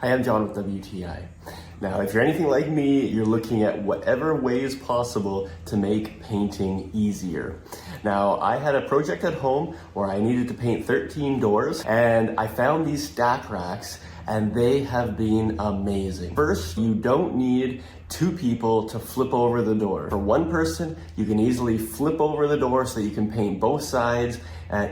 Hi, I'm John with WTI. Now, if you're anything like me, you're looking at whatever ways possible to make painting easier. Now, I had a project at home where I needed to paint 13 doors, and I found these Stak Racks, and they have been amazing. First, you don't need two people to flip over the door. For one person, you can easily flip over the door so you can paint both sides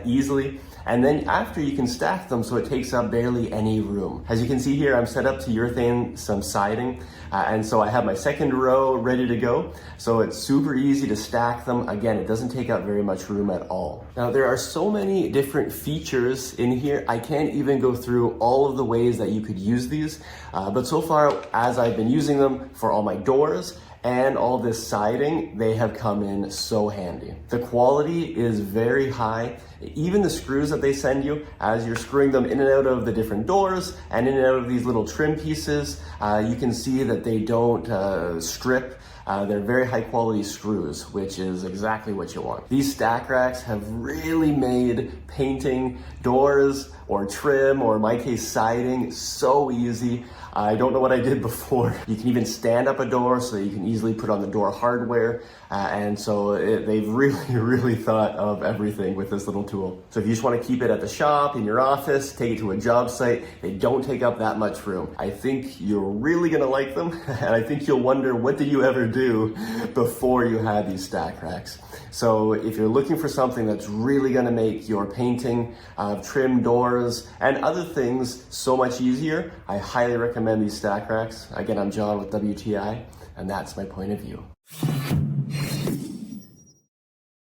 easily. And then after, you can stack them so it takes up barely any room. As you can see here, I'm set up to urethane some siding. And so I have my second row ready to go. So it's super easy to stack them. Again, it doesn't take up very much room at all. Now, there are so many different features in here. I can't even go through all of the ways that you could use these. But so far, as I've been using them for all my doors and all this siding, they have come in so handy. The quality is very high. Even the screws that they send you, as you're screwing them in and out of the different doors and in and out of these little trim pieces, you can see that they don't strip. They're very high quality screws, which is exactly what you want. These Stak Racks have really made painting doors or trim, or in my case siding, so easy. I don't know what I did before. You can even stand up a door so you can easily put on the door hardware. And so they've really thought of everything with this little tool. So if you just want to keep it at the shop, in your office, take it to a job site, they don't take up that much room. I think you're really gonna like them, and I think you'll wonder, what did you ever do before you had these Stak Racks? So if you're looking for something that's really gonna make your painting of trim doors and other things so much easier, I highly recommend these Stak Racks. Again, I'm John with WTI, and that's my point of view.